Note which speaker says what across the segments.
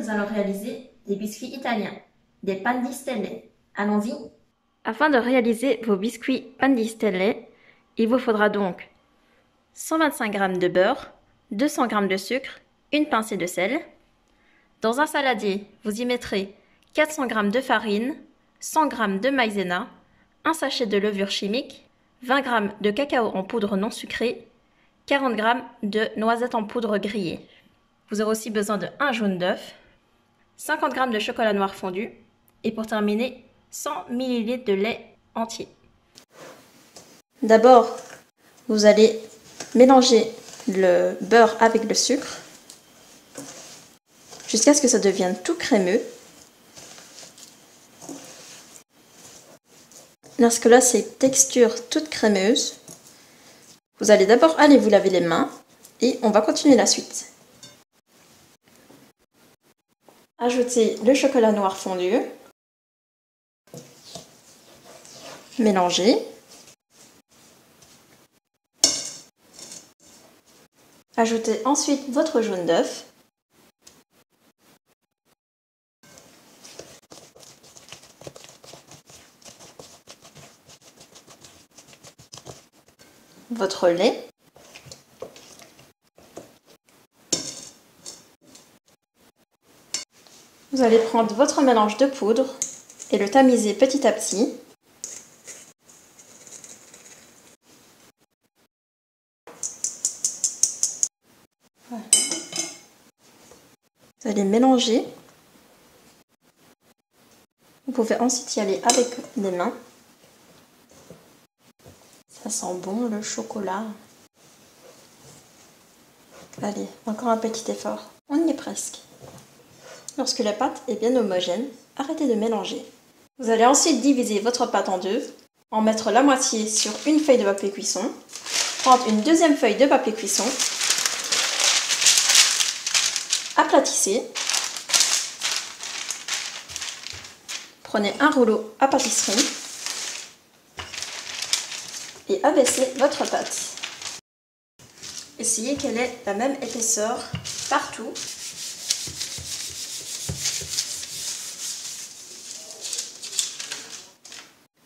Speaker 1: nous allons réaliser des biscuits italiens, des pan di stelle. Allons-y. Afin de réaliser vos biscuits pan di stelle, il vous faudra donc 125 g de beurre, 200 g de sucre, une pincée de sel. Dans un saladier, vous y mettrez 400 g de farine, 100 g de maïzena, un sachet de levure chimique, 20 g de cacao en poudre non sucrée, 40 g de noisettes en poudre grillée. Vous aurez aussi besoin de 1 jaune d'œuf, 50 g de chocolat noir fondu et pour terminer, 100 ml de lait entier. D'abord, vous allez mélanger le beurre avec le sucre jusqu'à ce que ça devienne tout crémeux. Lorsque là c'est texture toute crémeuse, vous allez d'abord aller vous laver les mains et on va continuer la suite. Ajoutez le chocolat noir fondu, mélangez. Ajoutez ensuite votre jaune d'œuf. Votre lait. Vous allez prendre votre mélange de poudre et le tamiser petit à petit. Voilà. Vous allez mélanger. Vous pouvez ensuite y aller avec les mains. Ça sent bon le chocolat. Allez, encore un petit effort. On y est presque. Lorsque la pâte est bien homogène, arrêtez de mélanger. Vous allez ensuite diviser votre pâte en deux, en mettre la moitié sur une feuille de papier cuisson, prendre une deuxième feuille de papier cuisson, aplatissez, prenez un rouleau à pâtisserie et abaissez votre pâte. Essayez qu'elle ait la même épaisseur partout.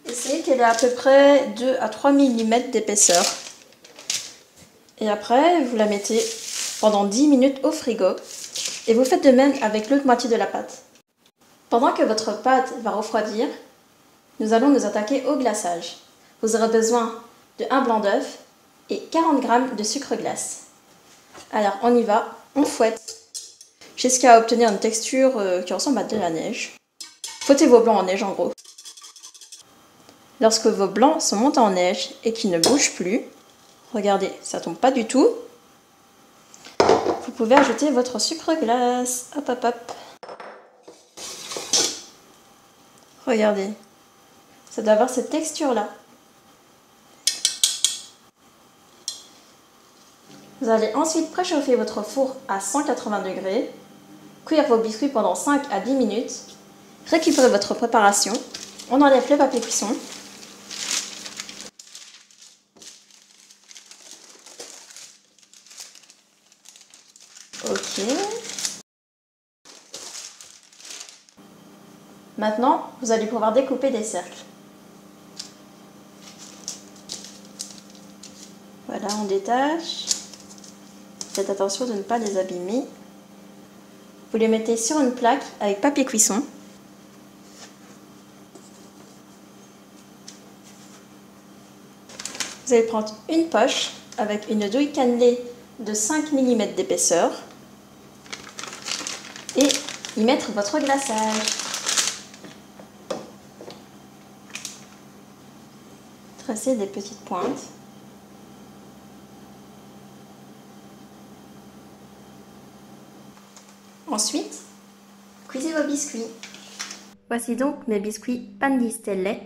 Speaker 1: Essayez qu'elle ait à peu près 2 à 3 mm d'épaisseur. Et après, vous la mettez pendant 10 minutes au frigo. Et vous faites de même avec l'autre moitié de la pâte. Pendant que votre pâte va refroidir, nous allons nous attaquer au glaçage. Vous aurez besoin de 1 blanc d'œuf et 40 g de sucre glace. Alors on y va, on fouette jusqu'à obtenir une texture qui ressemble à de la neige. Fouettez vos blancs en neige en gros. Lorsque vos blancs sont montés en neige et qu'ils ne bougent plus, regardez, ça tombe pas du tout. Vous pouvez ajouter votre sucre glace. Hop hop hop. Regardez, ça doit avoir cette texture là. Vous allez ensuite préchauffer votre four à 180 degrés, cuire vos biscuits pendant 5 à 10 minutes, récupérez votre préparation, on enlève le papier cuisson. Ok. Maintenant, vous allez pouvoir découper des cercles. Voilà, on détache. Faites attention de ne pas les abîmer. Vous les mettez sur une plaque avec papier cuisson. Vous allez prendre une poche avec une douille cannelée de 5 mm d'épaisseur et y mettre votre glaçage. Tracez des petites pointes. Ensuite, cuisez vos biscuits. Voici donc mes biscuits pan di stelle.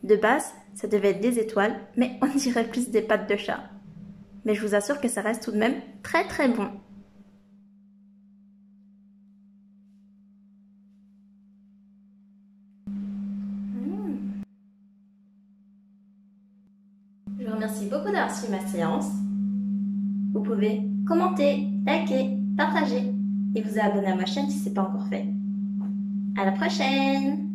Speaker 1: De base, ça devait être des étoiles, mais on dirait plus des pattes de chat. Mais je vous assure que ça reste tout de même très très bon. Je vous remercie beaucoup d'avoir suivi ma séance. Vous pouvez commenter, liker, partager. et vous abonner à ma chaîne si ce n'est pas encore fait. À la prochaine!